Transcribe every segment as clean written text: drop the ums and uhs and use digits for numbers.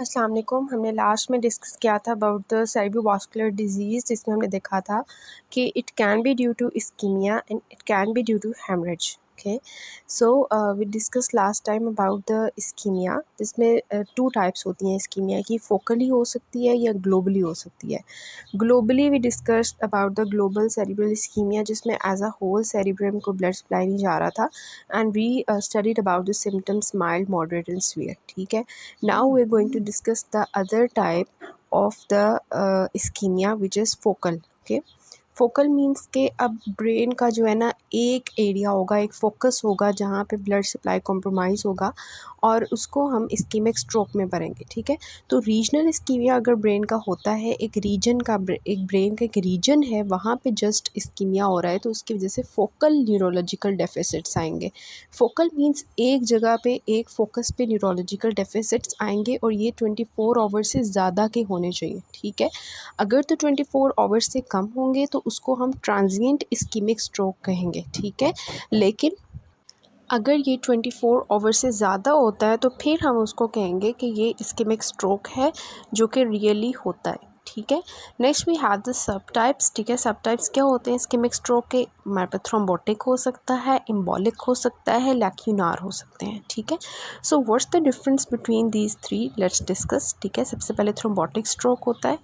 अस्सलाम वालेकुम। हमने लास्ट में डिस्कस किया था अबाउट द सेरेब्रोवास्कुलर डिजीज़, जिसमें हमने देखा था कि it can be due to ischemia and it can be due to hemorrhage. Okay, so we discuss last time about the ischemia, जिसमें टू टाइप्स होती हैं इस्कीमिया की, फोकली हो सकती है या ग्लोबली हो सकती है। Globally we discussed about the global cerebral ischemia, जिसमें एज अ होल सेरेब्रम को ब्लड सप्लाई नहीं जा रहा था, and we studied about the symptoms mild, moderate and severe. ठीक है, now we're going to discuss the other type of the ischemia, which is focal. Okay, focal means के अब brain का जो है ना एक एरिया होगा, एक फोकस होगा जहाँ पे ब्लड सप्लाई कॉम्प्रोमाइज़ होगा और उसको हम इस्कीमिक स्ट्रोक में भरेंगे। ठीक है, तो रीजनल इस्कीमिया अगर ब्रेन का होता है, एक रीजन का एक ब्रेन का एक रीजन है वहाँ पे जस्ट इस्कीमिया हो रहा है, तो उसकी वजह से फोकल न्यूरोलॉजिकल डेफिसिट्स आएंगे। फोकल मीन्स एक जगह पे एक फोकस पे न्यूरोलॉजिकल डेफिसिट्स आएंगे और ये 24 आवर्स से ज़्यादा के होने चाहिए। ठीक है, अगर तो 24 आवर्स से कम होंगे तो उसको हम ट्रांजिएंट इस्कीमिक स्ट्रोक कहेंगे। ठीक है, लेकिन अगर ये 24 आवर्स से ज़्यादा होता है तो फिर हम उसको कहेंगे कि ये इस्कीमिक स्ट्रोक है, जो कि रियली होता है। ठीक है, next we have the sub types. ठीक है, सब टाइप्स क्या होते हैं इस्कीमिक स्ट्रोक के? हमारे पास थ्रोम्बोटिक हो सकता है, एम्बोलिक हो सकता है, लैक्यूनार हो सकते हैं। ठीक है, so what's the difference between these three, let's discuss. ठीक है, सबसे पहले थ्रोम्बोटिक स्ट्रोक होता है।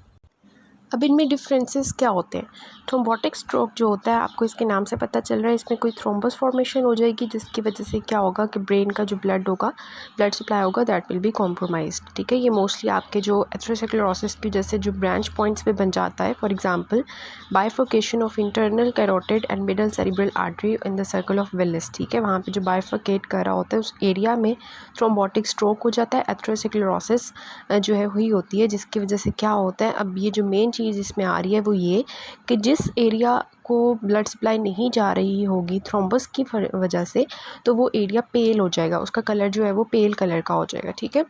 अब इनमें डिफरेंसेस क्या होते हैं? थ्रोम्बोटिक स्ट्रोक जो होता है, आपको इसके नाम से पता चल रहा है, इसमें कोई थ्रोम्बस फॉर्मेशन हो जाएगी, जिसकी वजह से क्या होगा कि ब्रेन का जो ब्लड होगा, ब्लड सप्लाई होगा, दैट विल बी कॉम्प्रोमाइज्ड। ठीक है, ये मोस्टली आपके जो एथेरोस्क्लेरोसिस की वजह से जो ब्रांच पॉइंट्स पे बन जाता है, for example bifurcation of internal carotid and middle cerebral artery in the circle of Willis. ठीक है, वहाँ पे जो बाइफर्केट कर रहा होता है उस एरिया में थ्रोम्बोटिक स्ट्रोक हो जाता है, एथेरोस्क्लेरोसिस जो है हुई होती है, जिसकी वजह से क्या होता है, अब ये जो मेन चीज़ इसमें आ रही है वो ये कि जिस एरिया को ब्लड सप्लाई नहीं जा रही होगी थ्रोम्बस की वजह से, तो वो एरिया पेल हो जाएगा, उसका कलर जो है वो पेल कलर का हो जाएगा। ठीक है,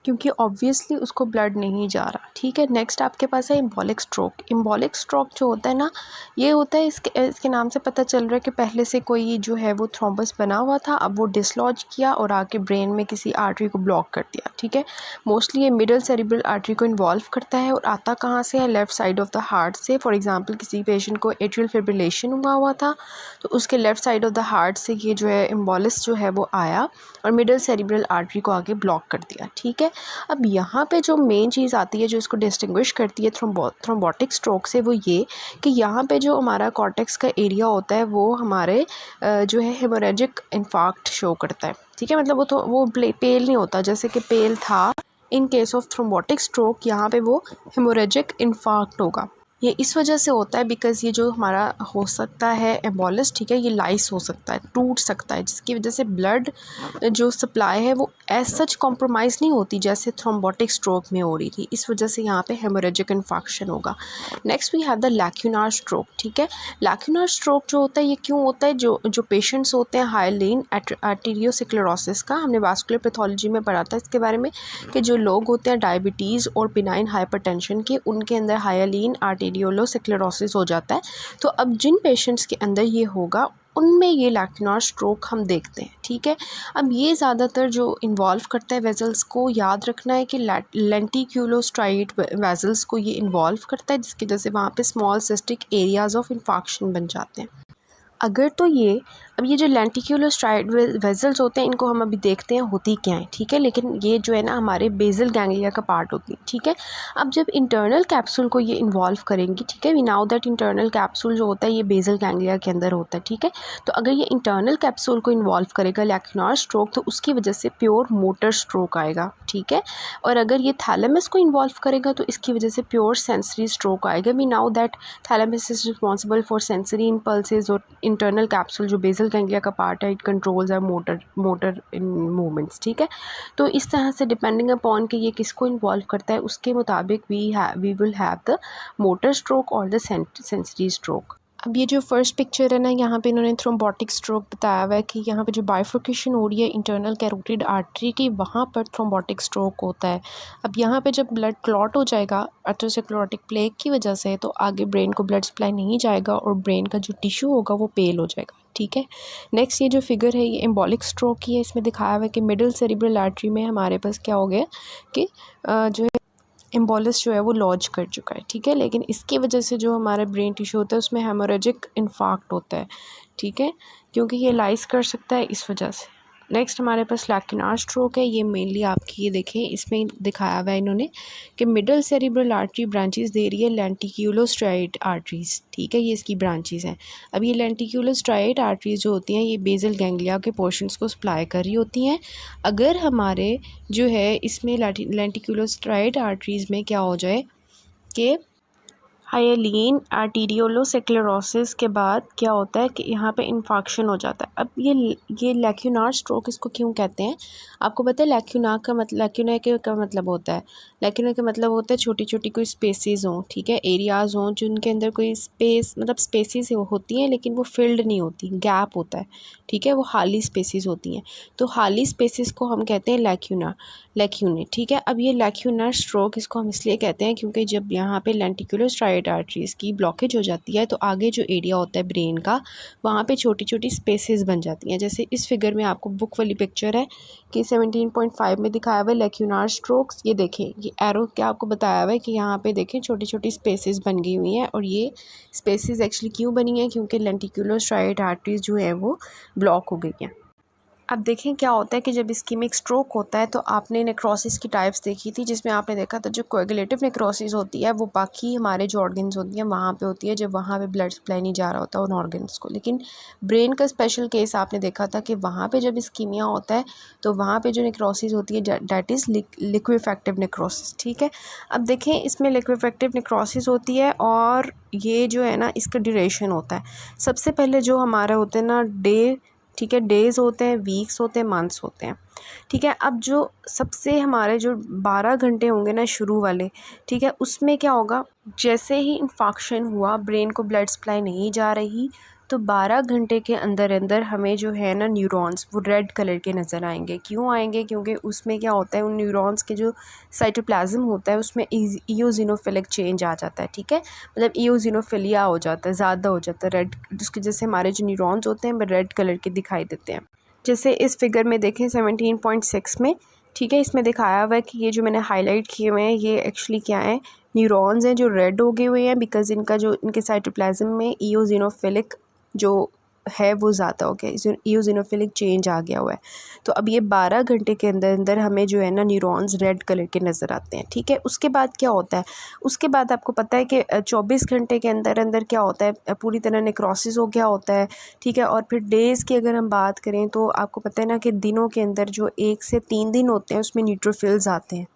क्योंकि ऑब्वियसली उसको ब्लड नहीं जा रहा। ठीक है, नेक्स्ट आपके पास है एम्बोलिक स्ट्रोक। एम्बोलिक स्ट्रोक जो होता है ना, ये होता है, इसके नाम से पता चल रहा है कि पहले से कोई जो है वो थ्रोम्बस बना हुआ था, अब वो डिसलॉज किया और आके ब्रेन में किसी आर्टरी को ब्लॉक कर दिया। ठीक है, मोस्टली ये मिडल सेरिब्रल आर्टरी को इन्वॉल्व करता है और आता कहाँ से है? Left side of the heart से। फॉर एग्जाम्पल किसी पेशेंट को एट्रियल फिब्रिलेशन हुआ था तो उसके left side of the heart से ये जो है एम्बोलिस जो है वो आया और मिडल सेरिब्रल आर्टरी को आगे ब्लॉक कर दिया। ठीक है, अब यहाँ पे जो मेन चीज़ आती है जो इसको डिस्टिंग्विश करती है थ्रोम्बोटिक स्ट्रोक से, वो ये कि यहाँ पे जो हमारा कॉर्टेक्स का एरिया होता है वो हमारे जो है हेमोरेजिक इन्फार्क्ट शो करता है। ठीक है, मतलब वो पेल नहीं होता जैसे कि पेल था। In case of thrombotic stroke यहाँ पे वो हेमोरेजिक इन्फार्क्ट होगा। ये इस वजह से होता है बिकॉज ये जो हमारा हो सकता है एम्बोलिस, ठीक है, ये लाइस हो सकता है, टूट सकता है, जिसकी वजह से ब्लड जो सप्लाई है वो एज सच कॉम्प्रोमाइज़ नहीं होती जैसे थ्रोम्बोटिक स्ट्रोक में हो रही थी। इस वजह से यहाँ पे हेमोरेजिक इन्फेक्शन होगा। Next we have the lacunar stroke. ठीक है, लैक्यूनार स्ट्रोक जो होता है ये क्यों होता है? जो पेशेंट्स होते हैं हाइलीन आर्टेरियोस्क्लेरोसिस का, हमने वास्कुलर पैथोलॉजी में पढ़ा था इसके बारे में कि जो लोग होते हैं डायबिटीज़ और बिनाइन हाइपरटेंशन के, उनके अंदर हाइलीन आर्टेरियोस्क्लेरोसिस हो जाता है। तो अब जिन पेशेंट्स के अंदर ये होगा उनमें ये लैक्यूनार स्ट्रोक हम देखते हैं। ठीक है, अब ये ज़्यादातर जो इन्वॉल्व करता है वेजल्स को, याद रखना है कि लेंटिक्यूलोस्ट्राइड वेजल्स को ये इन्वॉल्व करता है, जिसकी वजह से वहाँ पे small cystic areas of infection बन जाते हैं। अगर तो ये अब ये जो लेंटिक्यूलोस्ट्राइड वेजल्स होते हैं इनको हम अभी देखते हैं होती क्या है। ठीक है, लेकिन ये जो है ना हमारे बेसल गैंग्लिया का पार्ट होती है। ठीक है, अब जब इंटरनल कैप्सूल को ये इन्वॉल्व करेंगी, ठीक है, we know that internal capsule जो होता है ये बेसल गैंग्लिया के अंदर होता है। ठीक है, तो अगर ये इंटरनल कैप्सूल को इन्वॉल्व करेगा लैक्यूनार स्ट्रोक, तो उसकी वजह से प्योर मोटर स्ट्रोक आएगा। ठीक है, और अगर ये थैलेमस को इन्वॉल्व करेगा तो इसकी वजह से प्योर सेंसरी स्ट्रोक आएगा। We know that thalamus is responsible for sensory impulses और इंटरनल कैप्सूल जो बेसल गैंग्लिया का पार्ट है it controls our motor in movements. ठीक है, तो इस तरह से डिपेंडिंग अपॉन कि ये किसको इन्वॉल्व करता है उसके मुताबिक we will have the motor stroke और द सेंसरी स्ट्रोक। अब ये जो फर्स्ट पिक्चर है ना, यहाँ पे इन्होंने थ्रोम्बोटिक स्ट्रोक बताया हुआ है कि यहाँ पे जो बाइफर्केशन हो रही है इंटरनल कैरोटिड आर्टरी की, वहाँ पर थ्रोम्बोटिक स्ट्रोक होता है। अब यहाँ पे जब ब्लड क्लॉट हो जाएगा एथेरोस्क्लेरोटिक प्लेग की वजह से, तो आगे ब्रेन को ब्लड सप्लाई नहीं जाएगा और ब्रेन का जो टिश्यू होगा वो पेल हो जाएगा। ठीक है, नेक्स्ट ये जो फिगर है ये एम्बोलिक स्ट्रोक की है। इसमें दिखाया हुआ है कि मिडिल सेरिब्रल आर्टरी में हमारे पास क्या हो गया कि जो है एम्बोलिस जो है वो लॉज कर चुका है। ठीक है, लेकिन इसकी वजह से जो हमारा ब्रेन टिश्यू होता है उसमें हेमोरेजिक इन्फार्क्ट होता है। ठीक है, क्योंकि ये लाइस कर सकता है इस वजह से। नेक्स्ट हमारे पास लैक्यूनार स्ट्रोक है। ये मेनली आपकी, ये देखें इसमें दिखाया हुआ है इन्होंने कि मिडल सेरिब्रल आर्टरी ब्रांचेस दे रही है लेंटिक्यूलोस्ट्राइड आर्टरीज। ठीक है, ये इसकी ब्रांचेस हैं। अब ये लेंटिक्यूलोस्ट्राइड आर्टरीज जो होती हैं ये बेसल गैंग्लिया के पोर्शंस को सप्लाई कर रही होती हैं। अगर हमारे जो है इसमें लेंटिक्यूलोस्ट्राइड आर्टरीज में क्या हो जाए कि हाइलीन आर्टीरियोलोस्क्लेरोसिस के बाद क्या होता है कि यहाँ पे इन्फाक्शन हो जाता है। अब ये लैक्यूनार स्ट्रोक इसको क्यों कहते हैं? आपको पता है लैक्यूना का मतलब, लैक्यूना के का मतलब होता है, लैक्यूना का मतलब होता है छोटी छोटी कोई स्पेसेस हों। ठीक है, एरियाज़ हों जिनके अंदर कोई स्पेस, मतलब स्पेसेस होती हैं लेकिन वो फिल्ड नहीं होती, गैप होता है। ठीक है, वो खाली स्पेसेस होती हैं, तो खाली स्पेसेस को हम कहते हैं लैक्यूने। ठीक है, अब ये लैक्यूनार स्ट्रोक इसको हम इसलिए कहते हैं क्योंकि जब यहाँ पे लेंटिक्यूलोस्ट्राइड आर्टरीज़ की ब्लॉकेज हो जाती है तो आगे जो एरिया होता है ब्रेन का, वहाँ पे छोटी छोटी स्पेसेस बन जाती हैं। जैसे इस फिगर में आपको बुक वाली पिक्चर है कि 17.5 में दिखाया हुआ है लैक्यूनार स्ट्रोक्स। ये देखें, ये एरो क्या आपको बताया हुआ है कि यहाँ पे देखें छोटी छोटी स्पेसेस बन गई हुई हैं, और ये स्पेसेस एक्चुअली क्यों बनी हैं? क्योंकि लेंटिक्यूलोस्ट्राइड आर्टरीज़ जो है वो ब्लॉक हो गई हैं। अब देखें क्या होता है कि जब इस्कीमिक स्ट्रोक होता है तो आपने नेक्रोसिस की टाइप्स देखी थी, जिसमें आपने देखा था जो कोएगुलेटिव नेक्रोसिस होती है वो बाकी हमारे जो ऑर्गन्स होती हैं वहाँ पे होती है, जब वहाँ पे ब्लड सप्लाई नहीं जा रहा होता उन ऑर्गन्स को। लेकिन ब्रेन का स्पेशल केस आपने देखा था कि वहाँ पे जब इस्कीमिया होता है तो वहाँ पे जो नेक्रोसिस होती है डैट इज़ लिक्विफेक्टिव नेक्रोसिस। ठीक है, अब देखें इसमें लिक्विफेक्टिव नेक्रोसिस होती है और ये जो है ना इसका ड्यूरेशन होता है। सबसे पहले जो हमारा होता है ना डे, ठीक है, डेज़ होते हैं, वीक्स होते हैं, मंथ्स होते हैं। ठीक है, अब जो सबसे हमारे जो 12 घंटे होंगे ना शुरू वाले, ठीक है, उसमें क्या होगा, जैसे ही इन्फाक्शन हुआ ब्रेन को ब्लड सप्लाई नहीं जा रही तो 12 घंटे के अंदर अंदर हमें जो है ना न्यूरॉन्स वो रेड कलर के नज़र आएंगे। क्यों आएंगे? क्योंकि उसमें क्या होता है, उन न्यूरॉन्स के जो साइटोप्लाज्म होता है उसमें इयोजिनोफिलिक चेंज आ जाता है। ठीक है, मतलब इयोजिनोफिलिया हो जाता है, ज़्यादा हो जाता है रेड, जिसकी वजह से हमारे जो न्यूरॉन्स होते हैं वो रेड कलर के दिखाई देते हैं। जैसे इस फिगर में देखें 17.6 में, ठीक है, इसमें दिखाया हुआ है कि ये जो मैंने हाईलाइट किए हुए हैं ये एक्चुअली क्या है, न्यूरॉन्स हैं जो रेड हो गए हुए हैं बिकॉज इनका जो इनके साइटोप्लाज्म में इयोजिनोफिलिक जो है वो ज़्यादा हो गया, इयोजिनोफिलिक चेंज आ गया हुआ है। तो अब ये 12 घंटे के अंदर अंदर हमें जो है ना न्यूरॉन्स रेड कलर के नज़र आते हैं। ठीक है, उसके बाद क्या होता है, उसके बाद आपको पता है कि 24 घंटे के अंदर अंदर क्या होता है, पूरी तरह नेक्रोसिस हो गया होता है। ठीक है, और फिर डेज़ की अगर हम बात करें तो आपको पता है ना कि दिनों के अंदर जो 1 से 3 दिन होते हैं उसमें न्यूट्रोफिल्स आते हैं।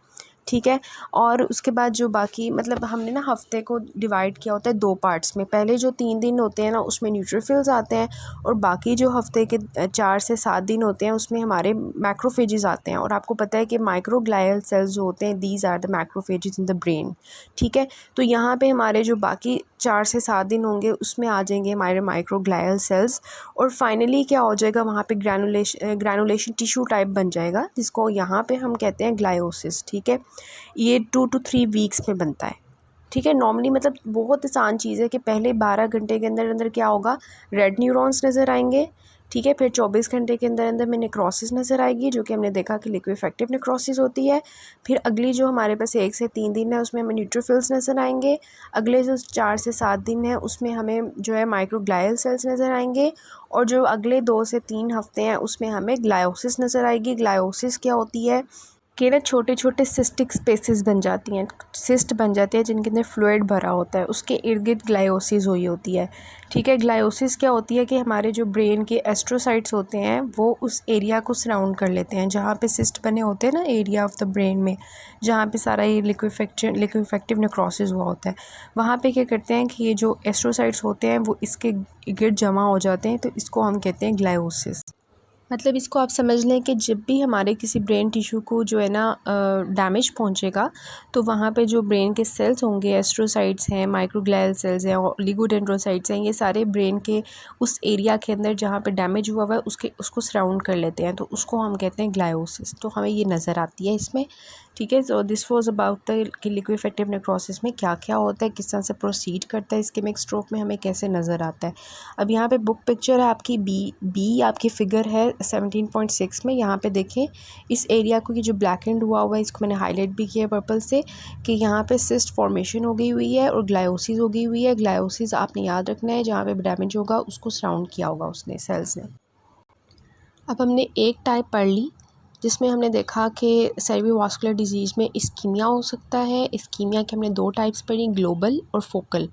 ठीक है, और उसके बाद जो बाकी, मतलब हमने ना हफ्ते को डिवाइड किया होता है 2 पार्ट्स में। पहले जो 3 दिन होते हैं ना उसमें न्यूट्रोफिल्स आते हैं, और बाकी जो हफ्ते के 4 से 7 दिन होते हैं उसमें हमारे मैक्रोफेजेस आते हैं। और आपको पता है कि माइक्रोग्लाइल सेल्स जो होते हैं these are the macrophages in the brain. ठीक है, तो यहाँ पे हमारे जो बाकी 4 से 7 दिन होंगे उसमें आ जाएंगे हमारे माइक्रोग्लाइल सेल्स, और फाइनली क्या हो जाएगा, वहाँ पे ग्रैनुलेशन टिश्यू टाइप बन जाएगा, जिसको यहाँ पे हम कहते हैं ग्लायोसिस। ठीक है, ये 2 to 3 वीक्स में बनता है। ठीक है, नॉर्मली मतलब बहुत आसान चीज़ है कि पहले 12 घंटे के अंदर अंदर क्या होगा, रेड न्यूरॉन्स नज़र आएंगे। ठीक है, फिर 24 घंटे के अंदर अंदर में नेक्रोसिस नज़र आएगी, जो कि हमने देखा कि लिक्विफेक्टिव नेक्रोसिस होती है। फिर अगली जो हमारे पास 1 से 3 दिन है उसमें हमें न्यूट्रोफिल्स नज़र आएंगे। अगले जो 4 से 7 दिन है उसमें हमें जो है माइक्रोग्लाइल सेल्स नज़र आएंगे, और जो अगले 2 से 3 हफ्ते हैं उसमें हमें ग्लायोसिस नज़र आएगी। ग्लायोसिस क्या होती है कि ना छोटे छोटे सिस्टिक स्पेसेस बन जाती हैं, सिस्ट बन जाते हैं जिनके अंदर फ्लूइड भरा होता है, उसके इर्द गिर्द ग्लायोसिस हुई होती है। ठीक है, ग्लायोसिस क्या होती है कि हमारे जो ब्रेन के एस्ट्रोसाइट्स होते हैं वो उस एरिया को सराउंड कर लेते हैं जहाँ पे सिस्ट बने होते हैं ना, एरिया ऑफ द ब्रेन में जहाँ पे सारा ये लिक्विफेक्टिव नेक्रोसिस हुआ होता है, वहाँ पे क्या करते हैं कि ये जो एस्ट्रोसाइट्स होते हैं वो इसके गिर्द जमा हो जाते हैं, तो इसको हम कहते हैं ग्लायोसिस। मतलब इसको आप समझ लें कि जब भी हमारे किसी ब्रेन टिश्यू को जो है ना डैमेज पहुंचेगा, तो वहाँ पे जो ब्रेन के सेल्स होंगे, एस्ट्रोसाइट्स हैं, माइक्रोग्लियल सेल्स हैं, ओलिगोडेंड्रोसाइट्स हैं, ये सारे ब्रेन के उस एरिया के अंदर जहाँ पे डैमेज हुआ हुआ है उसको सराउंड कर लेते हैं, तो उसको हम कहते हैं ग्लायोसिस। तो हमें ये नज़र आती है इसमें, ठीक है। So this was about the कि लिक्विफेक्टिव नेक्रोसिस में क्या क्या होता है, किस तरह से प्रोसीड करता है, इस्केमिक स्ट्रोक में हमें कैसे नज़र आता है। अब यहाँ पे बुक पिक्चर है आपकी बी आपकी फ़िगर है 17.6 में। यहाँ पे देखें इस एरिया को, कि जो ब्लैक एंड हुआ हुआ है, इसको मैंने हाईलाइट भी किया पर्पल से, कि यहाँ पे सिस्ट फॉर्मेशन हो गई हुई है और ग्लायोसिस हो गई हुई है। ग्लायोसिस आपने याद रखना है, जहाँ पे डैमेज होगा उसको सराउंड किया होगा उसने, सेल्स ने। अब हमने एक टाइप पढ़ ली जिसमें हमने देखा कि सेरेब्रोवास्कुलर डिजीज़ में इस्कीमिया हो सकता है। इस्कीमिया के हमने दो टाइप्स पढ़ी, ग्लोबल और फोकल,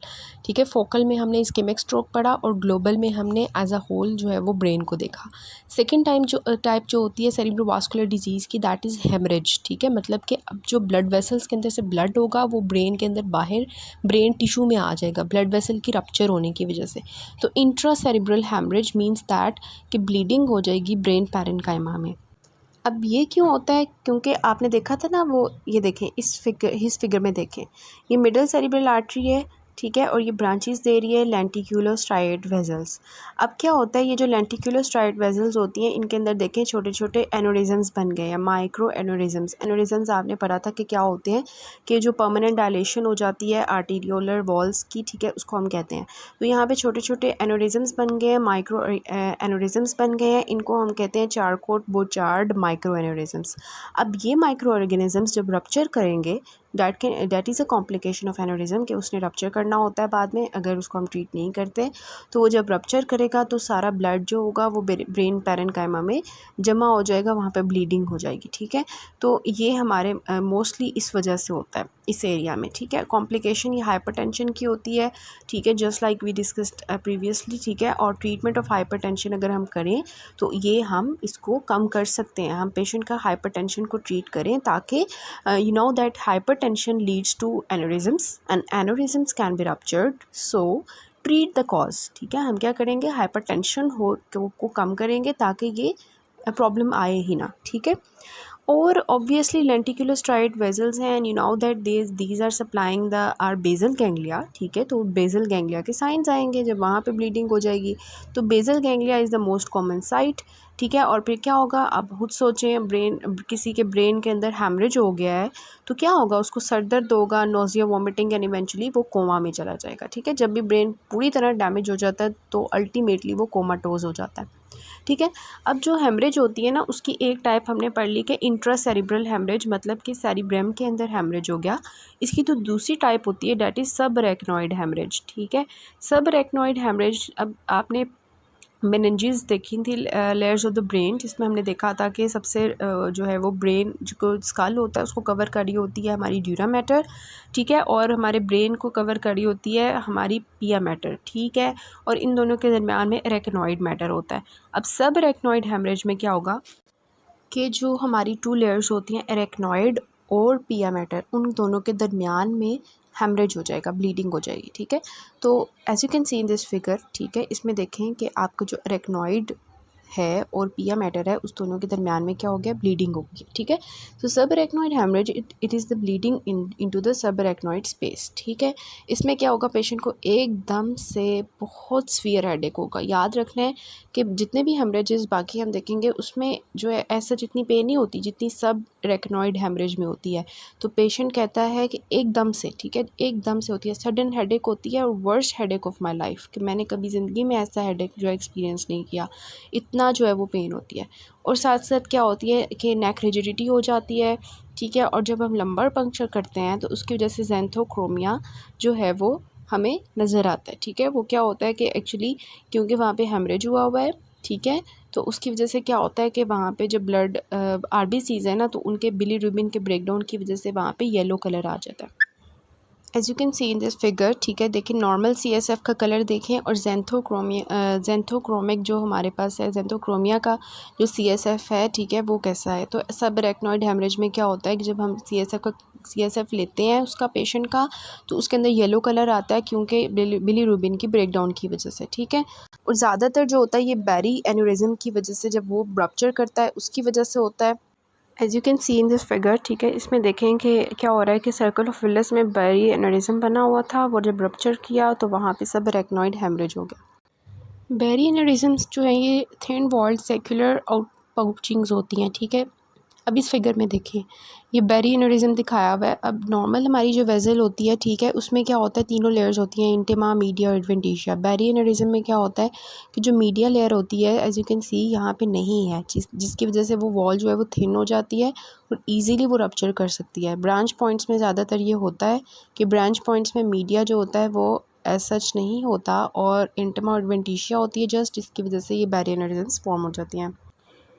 ठीक है। फोकल में हमने इस्केमिक स्ट्रोक पढ़ा और ग्लोबल में हमने एज अ होल जो है वो ब्रेन को देखा। सेकेंड टाइप जो होती है सेरेब्रोवास्कुलर डिजीज़ की, दैट इज़ हेमरेज, ठीक है। मतलब कि अब जो ब्लड वेसल्स के अंदर से ब्लड होगा वो ब्रेन के अंदर बाहर ब्रेन टिश्यू में आ जाएगा, ब्लड वेसल की रप्चर होने की वजह से। तो intra cerebral hemorrhage means that कि ब्लीडिंग हो जाएगी ब्रेन पैरेन्काइमा में। अब ये क्यों होता है, क्योंकि आपने देखा था ना वो, ये देखें इस फिगर में देखें, ये मिडल सेरिब्रल आर्टरी है, ठीक है, और ये ब्रांचेस दे रही है लेंटिकुलर स्ट्राइड वेजल्स। अब क्या होता है, ये जो लेंटिकुलर स्ट्राइड वेजल्स होती हैं इनके अंदर देखें छोटे छोटे एनोरिज्म्स बन गए हैं, माइक्रो एनोरिज्म्स आपने पढ़ा था कि क्या होते हैं, कि जो परमानेंट डायलेशन हो जाती है आर्टीरियोलर वॉल्स की, ठीक है, उसको हम कहते हैं। तो यहाँ पे छोटे छोटे एनोरिज्म्स बन गए हैं, माइक्रो एनोरिज्म्स बन गए हैं, इनको हम कहते हैं चारकोट बोचार्ड माइक्रो एनोरिज्म्स। अब ये माइक्रो ऑर्गेनिजम्स जब रप्चर करेंगे, that is a complication of aneurysm, कि उसने रप्चर करना होता है बाद में, अगर उसको हम ट्रीट नहीं करते। तो वो जब रप्चर करेगा तो सारा ब्लड जो होगा वो ब्रेन पैरेन्काइमा में जमा हो जाएगा, वहाँ पे ब्लीडिंग हो जाएगी, ठीक है। तो ये हमारे मोस्टली इस वजह से होता है इस एरिया में, ठीक है। कॉम्प्लिकेशन ये हाइपरटेंशन की होती है, ठीक है, just like we discussed previously, ठीक है। और ट्रीटमेंट ऑफ हाइपरटेंशन अगर हम करें तो ये हम इसको कम कर सकते हैं, हम पेशेंट का हाइपरटेंशन को ट्रीट करें, ताकि you know that hypertension leads to aneurysms and aneurysms can be ruptured, so treat the cause, ठीक है। हम क्या करेंगे, हाइपरटेंशन को कम करेंगे ताकि ये प्रॉब्लम आए ही ना, ठीक है। और ऑब्वियसली लेंटिकुलर स्ट्राइड वेजल्स हैं, and you know that these are supplying the are basal ganglia, ठीक है। तो बेजल गैंग्लिया के साइंस आएंगे जब वहाँ पे ब्लीडिंग हो जाएगी, तो bezel ganglia is the most common site, ठीक है। और फिर क्या होगा, आप खुद सोचें, किसी के ब्रेन के अंदर हैमरेज हो गया है तो क्या होगा, उसको सर दर्द होगा, नोजिया, वॉमिटिंग, एंड इवेंचुअली वो कोमा में चला जाएगा, ठीक है। जब भी ब्रेन पूरी तरह डैमेज हो जाता है तो अल्टीमेटली वो कोमाटोज हो जाता है, ठीक है। अब जो हेमरेज होती है ना, उसकी एक टाइप हमने पढ़ ली कि इंट्रा सेरिब्रल हेमरेज, मतलब कि सेरिब्रम के अंदर हेमरेज हो गया। इसकी तो दूसरी टाइप होती है, डेट इज़ सब अरेक्नॉइड हेमरेज, ठीक है। सब अरेक्नॉइड हेमरेज, अब आपने मेनिंजेस देखी थी, लेयर्स ऑफ द ब्रेन, जिसमें हमने देखा था कि सबसे जो है वो ब्रेन जो स्कल होता है उसको कवर करी होती है हमारी ड्यूरा मैटर, ठीक है, और हमारे ब्रेन को कवर करी होती है हमारी पिया मैटर, ठीक है। और इन दोनों के दरमियान में अरेक्नॉइड मैटर होता है। अब सब अरेक्नॉइड हेमरेज में क्या होगा कि जो हमारी टू लेयर्स होती हैं, अरेक्नॉइड और पिया मैटर, उन दोनों के दरमियान में हेमरेज हो जाएगा, ब्लीडिंग हो जाएगी, ठीक है। तो as you can see in this figure, ठीक है, इसमें देखें कि आपका जो अरेक्नॉइड है और पिया मैटर है, उस दोनों के दरमियान में क्या हो गया, ब्लीडिंग हो गई, ठीक है। तो sub arachnoid hemorrhage, it is the bleeding into the sub arachnoid space, ठीक है। इसमें क्या होगा, पेशेंट को एकदम से बहुत सीवियर हेडेक होगा। याद रखना है कि जितने भी हेमरेजेस बाकी हम देखेंगे उसमें जो है ऐसा जितनी पेन नहीं होती जितनी सब अरेक्नॉइड हेमरेज में होती है। तो पेशेंट कहता है कि एकदम से, ठीक है, एकदम से होती है, सडन हेडेक होती है, और worst headache of my life, कि मैंने कभी ज़िंदगी में ऐसा हेडेक जो एक्सपीरियंस नहीं किया, इतना जो है वो पेन होती है। और साथ साथ क्या होती है कि नेक रिजिडिटी हो जाती है, ठीक है। और जब हम लंबर पंक्चर करते हैं तो उसकी वजह से ज़ैंथोक्रोमिया जो है वो हमें नज़र आता है, ठीक है। वो क्या होता है कि एक्चुअली क्योंकि वहाँ पे हेमरेज हुआ है, ठीक है, तो उसकी वजह से क्या होता है कि वहाँ पे जब ब्लड आरबीसीज़ है ना, तो उनके बिलीरुबिन के ब्रेकडाउन की वजह से वहाँ पे येलो कलर आ जाता है। As you can see in this figure, ठीक है, देखिए नॉर्मल CSF का कलर देखें और जेंथोक्रोमिक जो हमारे पास है, जेंथोक्रोमिया का जो CSF है, ठीक है, वो कैसा है। तो सब अरेक्नॉइड हेमरेज में क्या होता है कि जब हम CSF लेते हैं उसका पेशेंट का, तो उसके अंदर येलो कलर आता है क्योंकि बिलीरुबिन की ब्रेकडाउन की वजह से, ठीक है। और ज़्यादातर जो होता है ये बैरी एन्यूरिज्म की वजह से, जब वो रप्चर करता है उसकी वजह से होता है। As you can see in this figure, ठीक है, इसमें देखें कि क्या हो रहा है कि सर्कल ऑफ विलिस में बैरी एन्यूरिज्म बना हुआ था, वो जब रप्चर किया तो वहाँ पे सब अरेक्नॉइड हेमरेज हो गया। बैरी एन्यूरिज्म्स जो है ये थिन वॉल्ड सेक्युलर आउट पाउचिंग्स होती हैं, ठीक है। अब इस फिगर में देखिए ये बैरी एन्यूरिज्म दिखाया हुआ है। अब नॉर्मल हमारी जो वेजल होती है, ठीक है, उसमें क्या होता है, तीनों लेयर्स होती हैं, इंटिमा, मीडिया और एडवेंटिशिया। बैरी एन्यूरिज्म में क्या होता है कि जो मीडिया लेयर होती है, एज यू कैन सी यहाँ पे नहीं है, जिसकी वजह से वो वॉल जो है वो थिन हो जाती है और ईजीली वो रप्चर कर सकती है। ब्रांच पॉइंट्स में ज़्यादातर ये होता है कि ब्रांच पॉइंट्स में मीडिया जो होता है वो एज सच नहीं होता और इंटिमा और एडवेंटिशिया होती है जस्ट, जिसकी वजह से ये बैरी एन्यूरिज्म्स फॉर्म हो जाती हैं।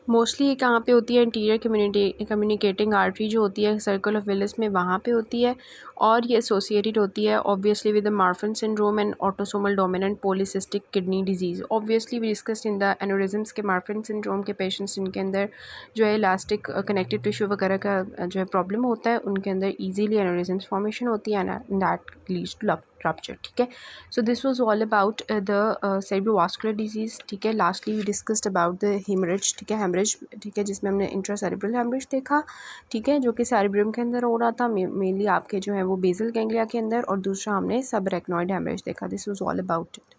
मोस्टली ये कहाँ पे होती है, इंटीरियर कम्युनिकेटिंग आर्टरी जो होती है सर्कल ऑफ विलिस में, वहाँ पे होती है। और ये एसोसिएटेड होती है obviously with the Marfan syndrome and autosomal dominant polycystic kidney disease. Obviously we discussed in the aneurysms के मार्फन सिंड्रोम के पेशेंट्स जिनके अंदर जो है इलास्टिक कनेक्टिव टिश्यू वगैरह का जो है प्रॉब्लम होता है, उनके अंदर ईजीली एनोरिज्म्स फॉर्मेशन होती है and that leads to rupture, ठीक है। So this was all about the cerebrovascular disease, ठीक है। Lastly we discussed about the hemorrhage, ठीक है, हेमरेज, ठीक है, जिसमें हमने इंट्रासेरेब्रल हेमरेज देखा, ठीक है, जो कि सेरेब्रम के अंदर हो रहा था, मेनली आपके जो है वो बेसल गैंग्लिया के अंदर, और दूसरा हमने सब अरेक्नॉइड हेमरेज देखा। This was all about it.